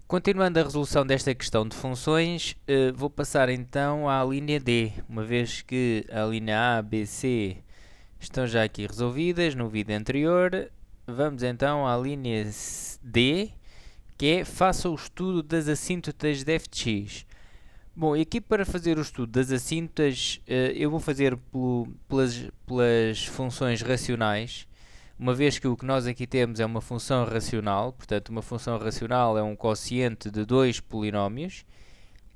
Continuando a resolução desta questão de funções, vou passar então à linha D, uma vez que a linha A, B, C estão já aqui resolvidas no vídeo anterior. Vamos então à linha D, que é faça o estudo das assíntotas de f de x. Bom, e aqui para fazer o estudo das assíntotas, eu vou fazer pelas funções racionais, uma vez que o que nós aqui temos é uma função racional, portanto uma função racional é um quociente de dois polinómios,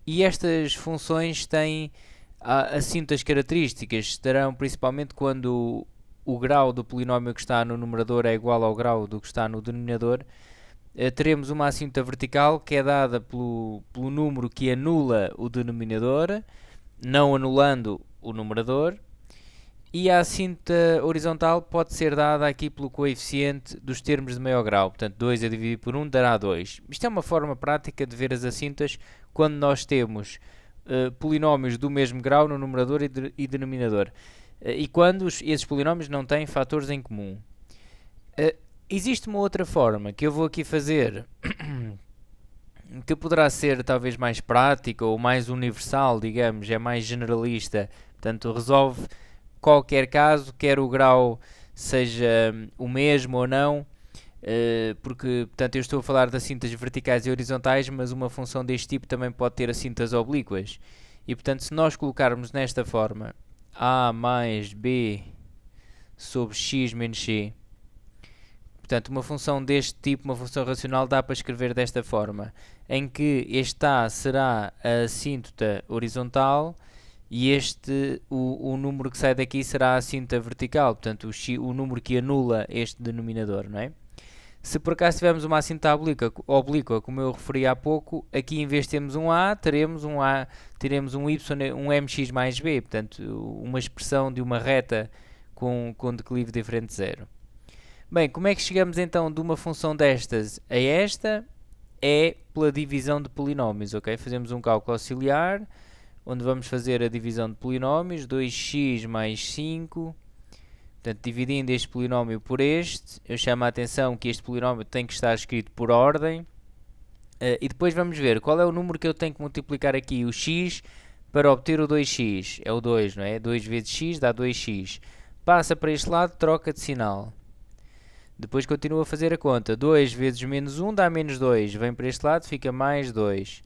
e estas funções têm assíntotas características, estarão principalmente quando o grau do polinómio que está no numerador é igual ao grau do que está no denominador. Teremos uma assíntota vertical que é dada pelo número que anula o denominador, não anulando o numerador. E a assíntota horizontal pode ser dada aqui pelo coeficiente dos termos de maior grau. Portanto, 2 a dividir por 1 dará 2. Isto é uma forma prática de ver as assíntotas quando nós temos polinómios do mesmo grau no numerador e denominador. E quando esses polinómios não têm fatores em comum. Existe uma outra forma que eu vou aqui fazer, que poderá ser talvez mais prática ou mais universal, digamos, é mais generalista. Portanto, resolve qualquer caso, quer o grau seja o mesmo ou não, porque, portanto, eu estou a falar de assíntotas verticais e horizontais, mas uma função deste tipo também pode ter assíntotas oblíquas. E, portanto, se nós colocarmos nesta forma a mais b sobre x menos c, portanto, uma função deste tipo, uma função racional, dá para escrever desta forma, em que este a será a assíntota horizontal e o número que sai daqui será a assíntota vertical, portanto o número que anula este denominador, não é? Se por acaso tivermos uma assíntota oblíqua, como eu referi há pouco, aqui em vez de termos um a, teremos um y, um mx mais b, portanto uma expressão de uma reta com declive diferente de zero. Bem, como é que chegamos então de uma função destas a esta? É pela divisão de polinómios, ok? Fazemos um cálculo auxiliar, onde vamos fazer a divisão de polinómios, 2x mais 5, portanto, dividindo este polinómio por este, eu chamo a atenção que este polinómio tem que estar escrito por ordem, e depois vamos ver qual é o número que eu tenho que multiplicar aqui, o x, para obter o 2x, é o 2, não é? 2 vezes x dá 2x, passa para este lado, troca de sinal. Depois continua a fazer a conta, 2 vezes menos 1 dá menos 2, vem para este lado, fica mais 2.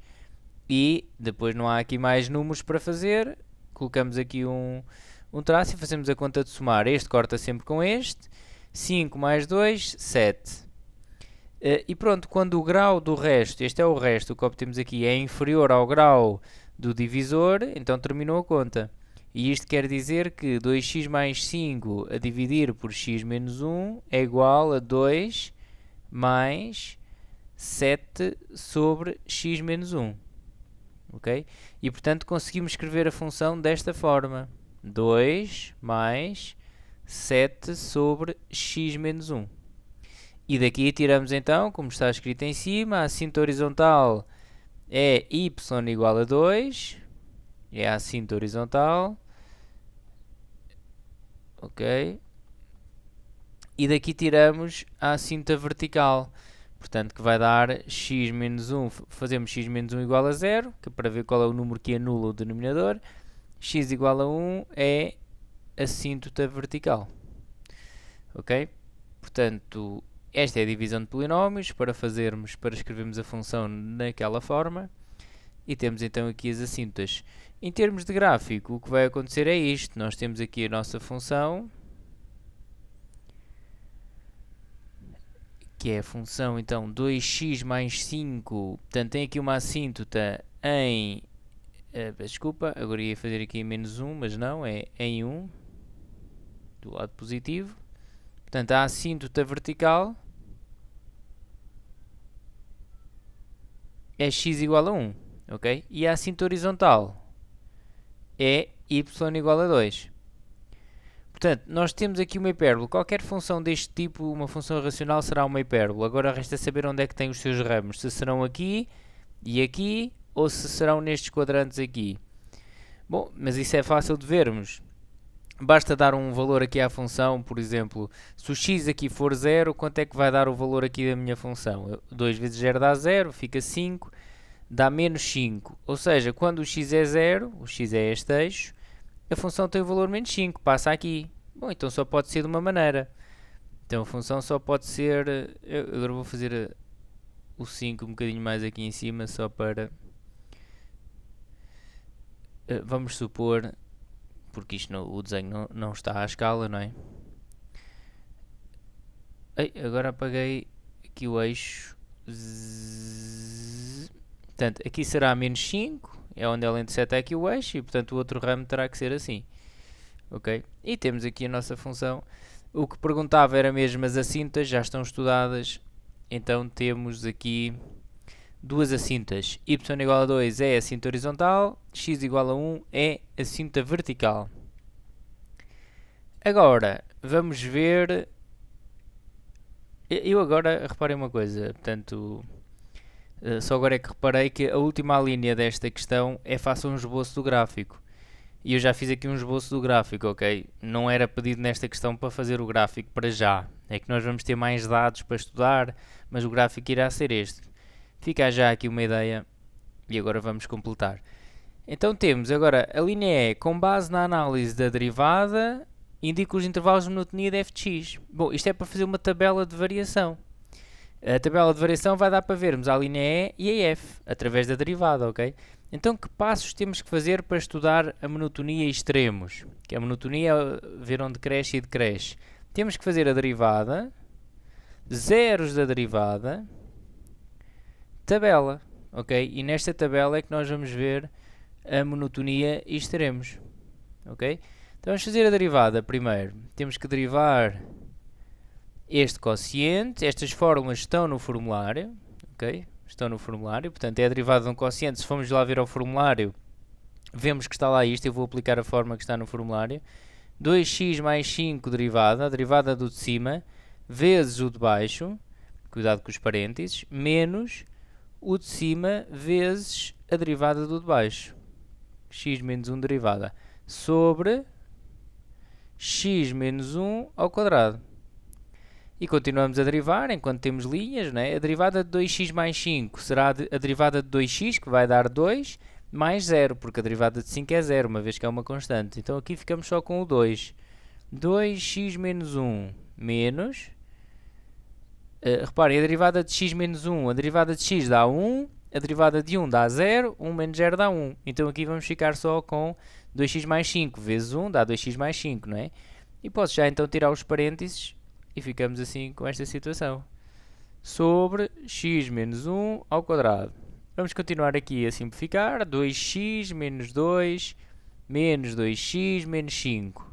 E depois não há aqui mais números para fazer, colocamos aqui um traço e fazemos a conta de somar. Este corta sempre com este, 5 mais 2, 7. E pronto, quando o grau do resto, este é o resto, o que obtemos aqui, é inferior ao grau do divisor, então terminou a conta. E isto quer dizer que 2x mais 5 a dividir por x menos 1 é igual a 2 mais 7 sobre x menos 1. Okay? E portanto conseguimos escrever a função desta forma. 2 mais 7 sobre x menos 1. E daqui tiramos então, como está escrito em cima, a assíntota horizontal é y igual a 2. É a assíntota horizontal. Ok? E daqui tiramos a assíntota vertical. Portanto, que vai dar x menos 1, fazemos x menos 1 igual a 0, que é para ver qual é o número que anula o denominador. X igual a 1 é a assíntota vertical. Ok? Portanto, esta é a divisão de polinómios para escrevermos a função naquela forma. E temos então aqui as assíntotas. Em termos de gráfico, o que vai acontecer é isto. Nós temos aqui a nossa função, que é a função então 2x mais 5, portanto tem aqui uma assíntota em, desculpa, agora ia fazer aqui em menos 1, mas não, é em 1, do lado positivo. Portanto a assíntota vertical é x igual a 1, ok? E a assíntota horizontal é y igual a 2. Portanto, nós temos aqui uma hipérbole. Qualquer função deste tipo, uma função racional, será uma hipérbole. Agora resta saber onde é que tem os seus ramos. Se serão aqui e aqui, ou se serão nestes quadrantes aqui. Bom, mas isso é fácil de vermos. basta dar um valor aqui à função, por exemplo, se o x aqui for 0, quanto é que vai dar o valor aqui da minha função? 2 vezes 0 dá 0, fica 5, dá menos 5. Ou seja, quando o x é 0, o x é este eixo, a função tem o valor menos 5, passa aqui. Bom, então só pode ser de uma maneira. Então a função só pode ser... agora vou fazer o 5 um bocadinho mais aqui em cima, só para... vamos supor... porque isto o desenho não está à escala, não é? Ei, agora apaguei aqui o eixo. Portanto, aqui será menos 5, é onde ela interseta aqui o eixo, e portanto o outro ramo terá que ser assim. Ok? E temos aqui a nossa função. O que perguntava era mesmo as assintas, já estão estudadas. Então temos aqui duas assintas. Y igual a 2 é a cinta horizontal, x igual a 1 é a cinta vertical. Agora, vamos ver... Eu agora reparei uma coisa, portanto... só agora é que reparei que a última linha desta questão é faça um esboço do gráfico. E eu já fiz aqui um esboço do gráfico, ok? Não era pedido nesta questão para fazer o gráfico para já. É que nós vamos ter mais dados para estudar, mas o gráfico irá ser este. Fica já aqui uma ideia e agora vamos completar. Então temos agora a linha E, com base na análise da derivada, indica os intervalos de monotonia de f de x. Bom, isto é para fazer uma tabela de variação. A tabela de variação vai dar para vermos a linha E e a F, através da derivada, ok? Então, que passos temos que fazer para estudar a monotonia extremos? Que a monotonia é ver onde cresce e decresce. Temos que fazer a derivada, zeros da derivada, tabela, ok? E nesta tabela é que nós vamos ver a monotonia extremos, ok? Então, vamos fazer a derivada primeiro. Temos que derivar este quociente. Estas fórmulas estão no formulário, ok? Estão no formulário, portanto é a derivada de um quociente. Se formos lá ver ao formulário, vemos que está lá isto. Eu vou aplicar a fórmula que está no formulário. 2x mais 5 derivada, a derivada do de cima, vezes o de baixo, cuidado com os parênteses, menos o de cima vezes a derivada do de baixo, x menos 1 derivada, sobre x menos 1 ao quadrado. E continuamos a derivar enquanto temos linhas, né? A derivada de 2x mais 5 será a derivada de 2x, que vai dar 2, mais 0, porque a derivada de 5 é 0, uma vez que é uma constante. Então aqui ficamos só com o 2. 2x menos 1 menos... reparem, a derivada de x menos 1, a derivada de x dá 1, a derivada de 1 dá 0, 1 menos 0 dá 1. Então aqui vamos ficar só com 2x mais 5 vezes 1 dá 2x mais 5, não é? E posso já então tirar os parênteses e ficamos assim com esta situação. Sobre x menos 1 ao quadrado. Vamos continuar aqui a simplificar. 2x menos 2 menos 2x menos 5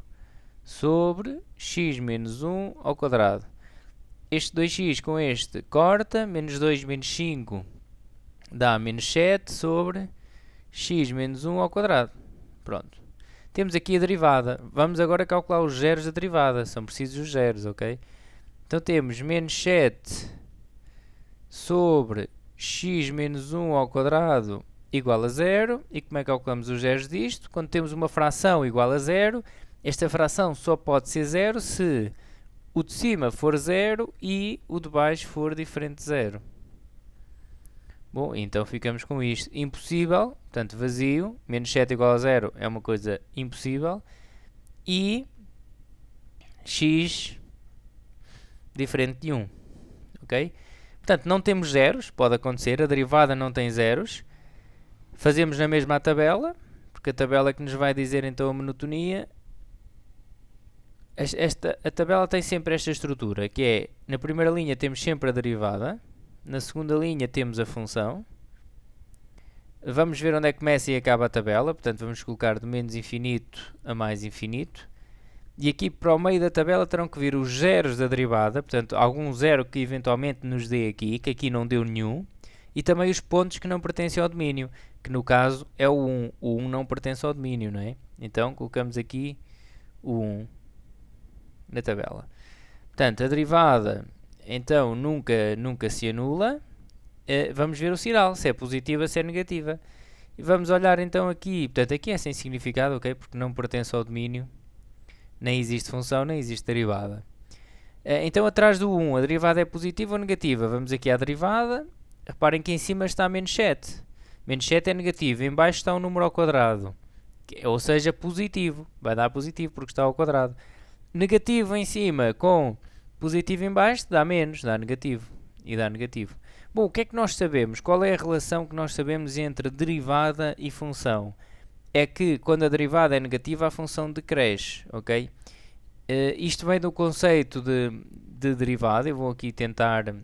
sobre x menos 1 ao quadrado. Este 2x com este corta. Menos 2 menos 5 dá menos 7 sobre x menos 1 ao quadrado. Pronto. Temos aqui a derivada. Vamos agora calcular os zeros da derivada. São precisos os zeros, ok? Então temos menos 7 sobre x menos 1 ao quadrado igual a 0. E como é que calculamos os zeros disto? Quando temos uma fração igual a 0, esta fração só pode ser 0 se o de cima for 0 e o de baixo for diferente de 0. Bom, então ficamos com isto. Impossível, portanto vazio, menos 7 igual a 0 é uma coisa impossível. E x diferente de 1, ok? Portanto, não temos zeros, pode acontecer, a derivada não tem zeros. Fazemos na mesma a tabela, porque a tabela é que nos vai dizer então a monotonia. A tabela tem sempre esta estrutura, que é, na primeira linha temos sempre a derivada, na segunda linha temos a função. Vamos ver onde é que começa e acaba a tabela, portanto vamos colocar de menos infinito a mais infinito. E aqui para o meio da tabela terão que vir os zeros da derivada, portanto algum zero que eventualmente nos dê aqui, que aqui não deu nenhum. E também os pontos que não pertencem ao domínio, que no caso é o 1. O 1 não pertence ao domínio, não é? Então colocamos aqui o 1 na tabela. Portanto, a derivada então nunca se anula. Vamos ver o sinal, se é positiva, se é negativa. E vamos olhar então aqui, portanto aqui é sem significado, ok? Porque não pertence ao domínio. nem existe função, nem existe derivada. Então atrás do 1, a derivada é positiva ou negativa? Vamos aqui à derivada, reparem que em cima está menos 7. Menos 7 é negativo, em baixo está um número ao quadrado, ou seja, positivo, vai dar positivo porque está ao quadrado. Negativo em cima com positivo em baixo dá menos, dá negativo e dá negativo. Bom, o que é que nós sabemos? Qual é a relação que nós sabemos entre derivada e função? É que quando a derivada é negativa a função decresce, ok? Isto vem do conceito de derivada, eu vou aqui tentar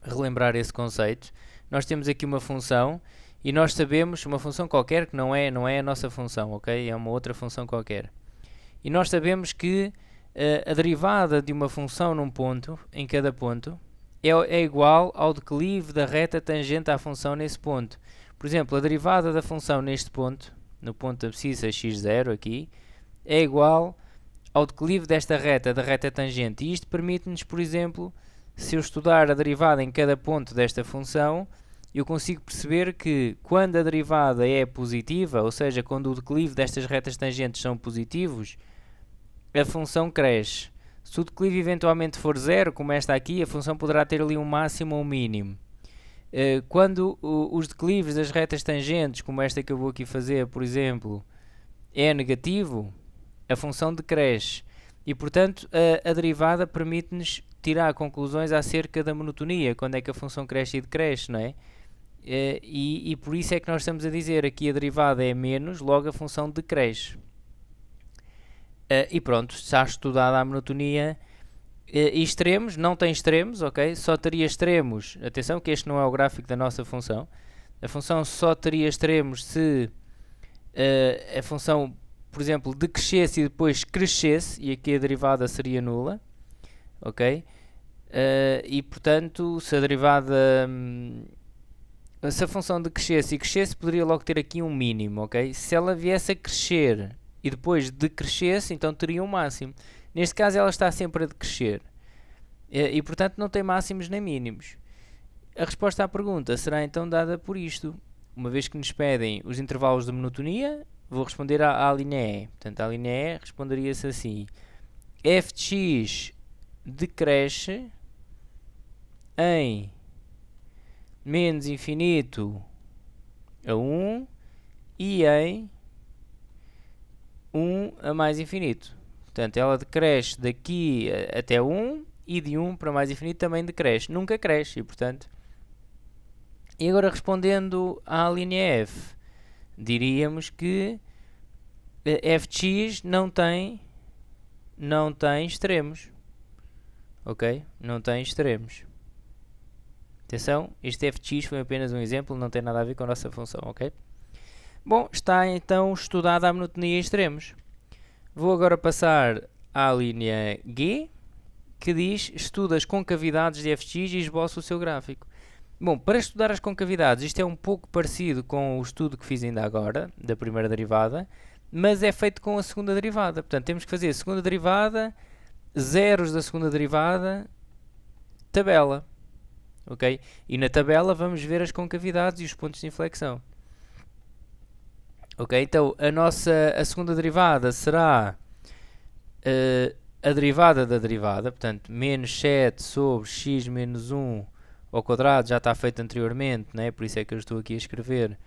relembrar esse conceito. Nós temos aqui uma função e nós sabemos, uma função qualquer que não é a nossa função, ok? É uma outra função qualquer. E nós sabemos que a derivada de uma função num ponto, em cada ponto, é igual ao declive da reta tangente à função nesse ponto. Por exemplo, a derivada da função neste ponto, no ponto abscissa x0 aqui, é igual ao declive desta reta, da reta tangente. E isto permite-nos, por exemplo, se eu estudar a derivada em cada ponto desta função, eu consigo perceber que quando a derivada é positiva, ou seja, quando o declive destas retas tangentes são positivos, a função cresce. Se o declive eventualmente for zero, como esta aqui, a função poderá ter ali um máximo ou um mínimo. Quando os declives das retas tangentes, como esta que eu vou aqui fazer, por exemplo, é negativo, a função decresce. E, portanto, a derivada permite-nos tirar conclusões acerca da monotonia, quando é que a função cresce e decresce, não é? E por isso é que nós estamos a dizer aqui a derivada é menos, logo a função decresce. E pronto, está estudada a monotonia. E extremos, não tem extremos, ok? Só teria extremos, atenção que este não é o gráfico da nossa função. A função só teria extremos se a função, por exemplo, decrescesse e depois crescesse, e aqui a derivada seria nula, ok? E portanto, se a derivada... se a função decrescesse e crescesse, poderia logo ter aqui um mínimo, ok? Se ela viesse a crescer e depois decrescesse, então teria um máximo. Neste caso ela está sempre a decrescer e portanto não tem máximos nem mínimos. A resposta à pergunta será então dada por isto. Uma vez que nos pedem os intervalos de monotonia, vou responder à linha E. Portanto, a linha E responderia-se assim: f de x decresce em menos infinito a 1 e em 1 a mais infinito. Portanto, ela decresce daqui até 1 e de 1 para mais infinito também decresce. Nunca cresce, e portanto... E agora respondendo à linha F, diríamos que f de x não tem extremos. Ok? Não tem extremos. Atenção, este f de x foi apenas um exemplo, não tem nada a ver com a nossa função, ok? Bom, está então estudada a monotonia em extremos. Vou agora passar à linha G, que diz: estuda as concavidades de f de x e esboça o seu gráfico. Bom, para estudar as concavidades, isto é um pouco parecido com o estudo que fiz ainda agora, da primeira derivada, mas é feito com a segunda derivada. Portanto, temos que fazer a segunda derivada, zeros da segunda derivada, tabela. Ok? E na tabela vamos ver as concavidades e os pontos de inflexão. Ok? Então, a segunda derivada será a derivada da derivada, portanto, menos 7 sobre x menos 1 ao quadrado, já está feito anteriormente, né? Por isso é que eu estou aqui a escrever.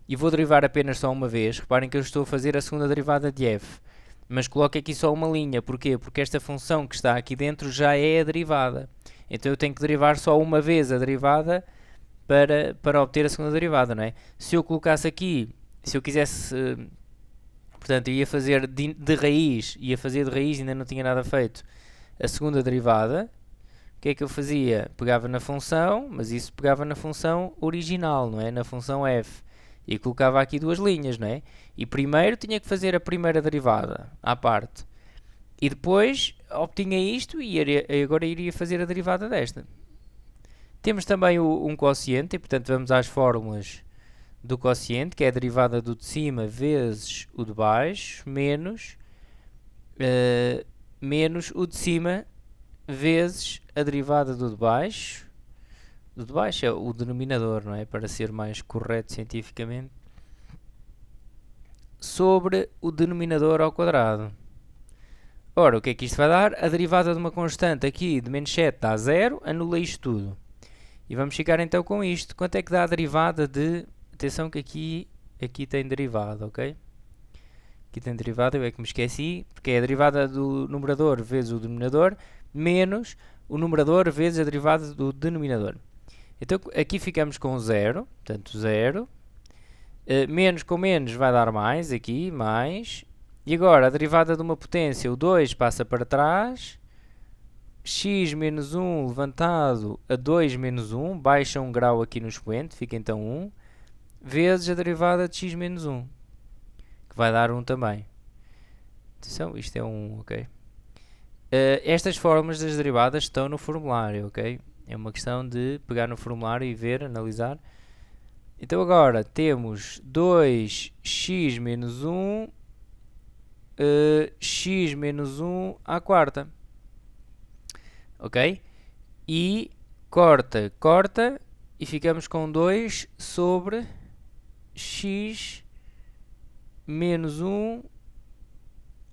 E vou derivar apenas só uma vez. Reparem que eu estou a fazer a segunda derivada de f. Mas coloco aqui só uma linha. Porquê? Porque esta função que está aqui dentro já é a derivada. Então eu tenho que derivar só uma vez a derivada para obter a segunda derivada, não é? Se eu colocasse aqui, se eu quisesse... portanto, eu ia fazer de raiz, ainda não tinha nada feito, a segunda derivada. O que é que eu fazia? Pegava na função, mas isso pegava na função original, não é? Na função f. E colocava aqui duas linhas, não é? E primeiro tinha que fazer a primeira derivada, à parte. E depois obtinha isto e agora iria fazer a derivada desta. Temos também um quociente, e portanto vamos às fórmulas do quociente, que é a derivada do de cima vezes o de baixo, menos o de cima vezes a derivada do de baixo. Do de baixo é o denominador, não é? Para ser mais correto cientificamente. Sobre o denominador ao quadrado. Ora, o que é que isto vai dar? A derivada de uma constante aqui de menos 7 dá 0, anula isto tudo. E vamos ficar então com isto. Quanto é que dá a derivada de... Atenção que aqui tem derivada, ok? Aqui tem derivada, eu é que me esqueci, porque é a derivada do numerador vezes o denominador, menos o numerador vezes a derivada do denominador. Então aqui ficamos com 0, portanto 0. Menos com menos vai dar mais, aqui, mais. E agora, a derivada de uma potência, o 2 passa para trás. X menos 1 levantado a 2 menos 1, baixa 1 grau aqui no expoente, fica então 1, vezes a derivada de x menos 1, que vai dar 1 também. Atenção, isto é 1, ok? Estas formas das derivadas estão no formulário, ok? É uma questão de pegar no formulário e ver, analisar. Então agora temos 2x menos 1, x menos 1 à quarta. Ok? E corta, corta, e ficamos com 2 sobre x menos 1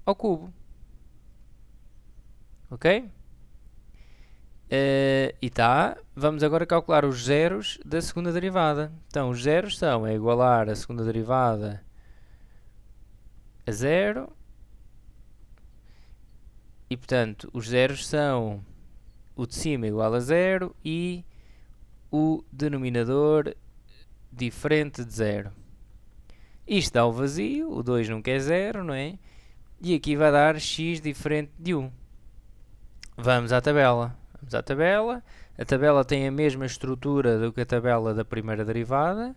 ao cubo. Ok? E tá. Vamos agora calcular os zeros da segunda derivada. Então, os zeros são a igualar a segunda derivada a 0. E, portanto, os zeros são o de cima igual a 0 e o denominador diferente de 0. Isto dá o vazio, o 2 nunca é 0, não é? E aqui vai dar x diferente de 1. Vamos à tabela. Vamos à tabela. A tabela tem a mesma estrutura do que a tabela da primeira derivada,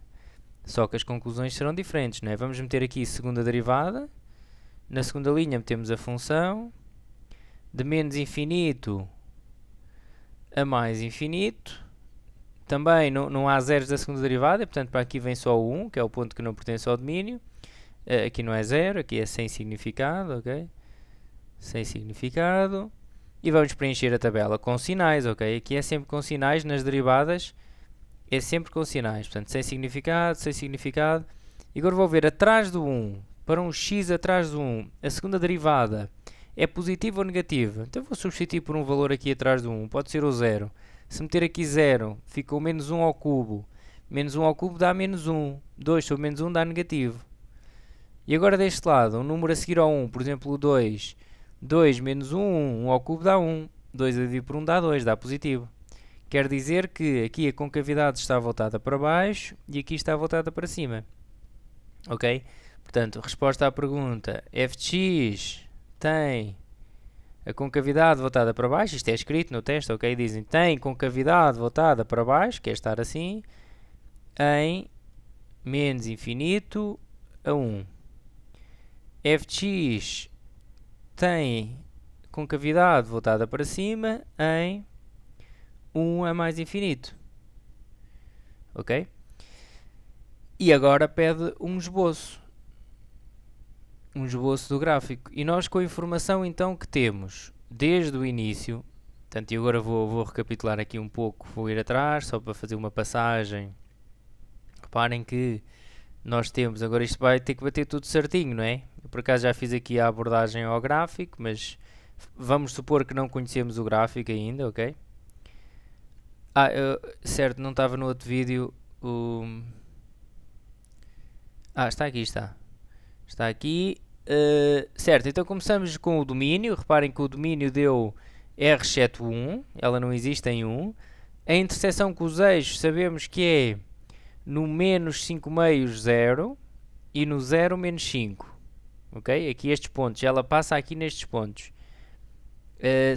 só que as conclusões serão diferentes, não é? Vamos meter aqui segunda derivada. Na segunda linha metemos a função de menos infinito a mais infinito. Também não há zeros da segunda derivada, portanto para aqui vem só o 1, que é o ponto que não pertence ao domínio. Aqui não é zero, aqui é sem significado, ok? Sem significado. E vamos preencher a tabela com sinais, ok? Aqui é sempre com sinais, nas derivadas é sempre com sinais. Portanto, sem significado, sem significado. E agora vou ver atrás do 1, para um x atrás do 1, a segunda derivada é positiva ou negativa? Então vou substituir por um valor aqui atrás do 1, pode ser o 0. Se meter aqui 0, fica o menos 1 ao cubo. Menos 1 ao cubo dá menos 1. 2 sobre menos 1 dá negativo. E agora deste lado, um número a seguir ao 1, por exemplo o 2. 2 menos 1, 1 ao cubo dá 1. 2 a dividir por 1 dá 2, dá positivo. Quer dizer que aqui a concavidade está voltada para baixo e aqui está voltada para cima. Ok? Portanto, resposta à pergunta, f de x tem a concavidade voltada para baixo, isto é escrito no teste, ok? Dizem, tem concavidade voltada para baixo, quer estar assim, em menos infinito a 1. f de x tem concavidade voltada para cima em 1 a mais infinito. Ok? E agora pede um esboço. Um esboço do gráfico. E nós com a informação então que temos desde o início, portanto, e agora vou recapitular aqui um pouco, vou ir atrás só para fazer uma passagem. Reparem que nós temos, agora isto vai ter que bater tudo certinho, não é? Eu por acaso já fiz aqui a abordagem ao gráfico, mas vamos supor que não conhecemos o gráfico ainda, ok? Certo, não estava no outro vídeo. Está aqui, está. Está aqui. Certo, então começamos com o domínio. Reparem que o domínio deu R exceto 1. Ela não existe em 1. A interseção com os eixos sabemos que é no menos 5 meios 0 e no 0 menos 5. Ok? Aqui estes pontos. Ela passa aqui nestes pontos.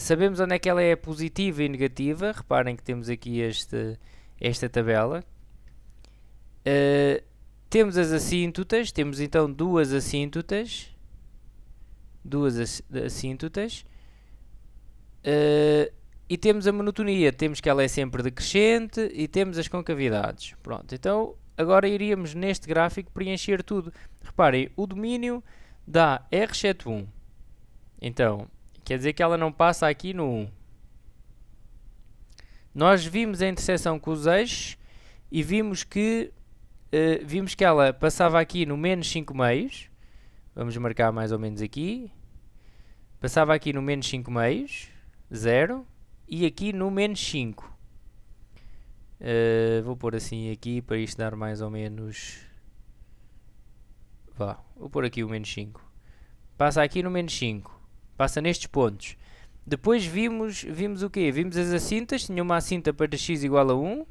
Sabemos onde é que ela é positiva e negativa. Reparem que temos aqui esta tabela. Temos as assíntotas. Temos então duas assíntotas. E temos a monotonia. Temos que ela é sempre decrescente. E temos as concavidades. Pronto, então agora iríamos neste gráfico preencher tudo. Reparem, o domínio dá R exceto 1. Então, quer dizer que ela não passa aqui no 1. Nós vimos a interseção com os eixos e vimos que ela passava aqui no menos 5 meios. Vamos marcar mais ou menos aqui. Passava aqui no menos 5 meios, 0, e aqui no menos 5. Vou pôr assim aqui para isto dar mais ou menos... vou pôr aqui o menos 5. Passa aqui no menos 5. Passa nestes pontos. Depois vimos o quê? Vimos as assintas. Tinha uma assinta para x igual a 1,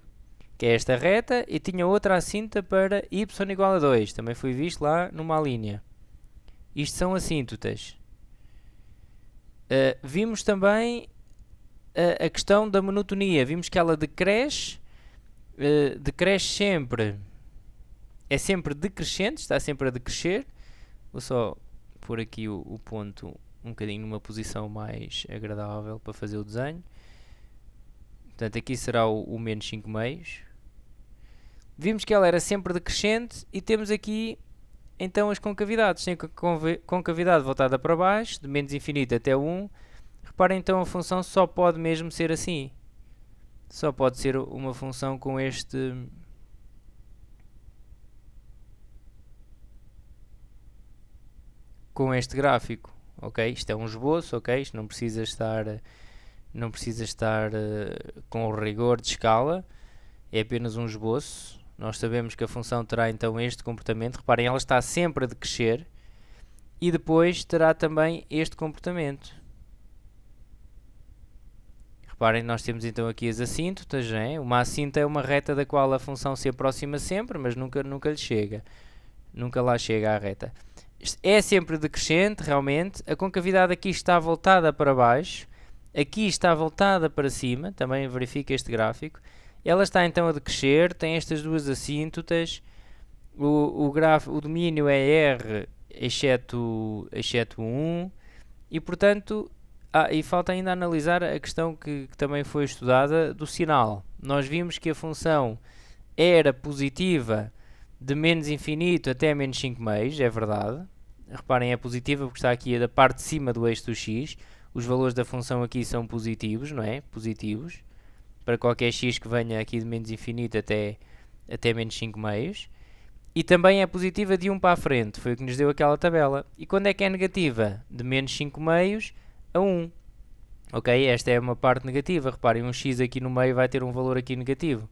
que é esta reta, e tinha outra assinta para y igual a 2. Também foi visto lá numa linha. Isto são assíntotas. Vimos também a questão da monotonia. Vimos que ela decresce sempre. É sempre decrescente, está sempre a decrescer. Vou só pôr aqui o ponto um bocadinho numa posição mais agradável para fazer o desenho. Portanto, aqui será o menos 5 meios. Vimos que ela era sempre decrescente e temos aqui então as concavidades. Tem a concavidade voltada para baixo, de menos infinito até 1. Reparem então, a função só pode mesmo ser assim. Só pode ser uma função com este gráfico, ok? Isto é um esboço, ok? Isto não precisa estar com o rigor de escala, é apenas um esboço. Nós sabemos que a função terá então este comportamento. Reparem, ela está sempre a decrescer e depois terá também este comportamento. Reparem, nós temos então aqui as assíntotas, né? Uma assínta é uma reta da qual a função se aproxima sempre, mas nunca lhe chega. Nunca lá chega à reta. É sempre decrescente, realmente. A concavidade aqui está voltada para baixo. Aqui está voltada para cima. Também verifica este gráfico. Ela está então a decrescer. Tem estas duas assíntotas. O domínio é R, exceto 1. E, portanto... e falta ainda analisar a questão que também foi estudada do sinal. Nós vimos que a função era positiva de menos infinito até menos 5 meios, é verdade. Reparem, é positiva porque está aqui da parte de cima do eixo do x. Os valores da função aqui são positivos, não é? Positivos. Para qualquer x que venha aqui de menos infinito até menos 5 meios. E também é positiva de 1 para a frente, foi o que nos deu aquela tabela. E quando é que é negativa? De menos 5 meios a 1. Ok? Esta é uma parte negativa. Reparem, um x aqui no meio vai ter um valor aqui negativo.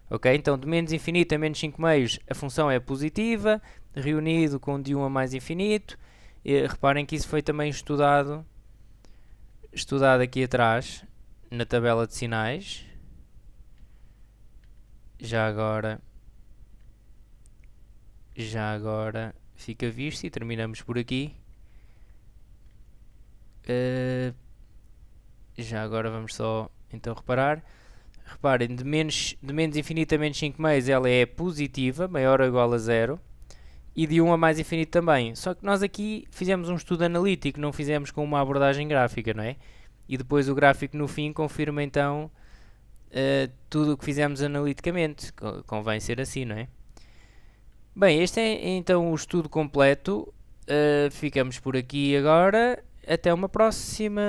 Ok? Então, de menos infinito a menos 5 meios, a função é positiva, reunido com de 1 a mais infinito. Reparem que isso foi também estudado aqui atrás, na tabela de sinais. Já agora fica visto e terminamos por aqui. Já agora vamos só então reparar. Reparem, de menos infinito a menos 5 meios ela é positiva, maior ou igual a 0. E de 1 a mais infinito também. Só que nós aqui fizemos um estudo analítico, não fizemos com uma abordagem gráfica, não é? E depois o gráfico no fim confirma então tudo o que fizemos analiticamente. Convém ser assim, não é? Bem, este é então o estudo completo. Ficamos por aqui agora. Até uma próxima.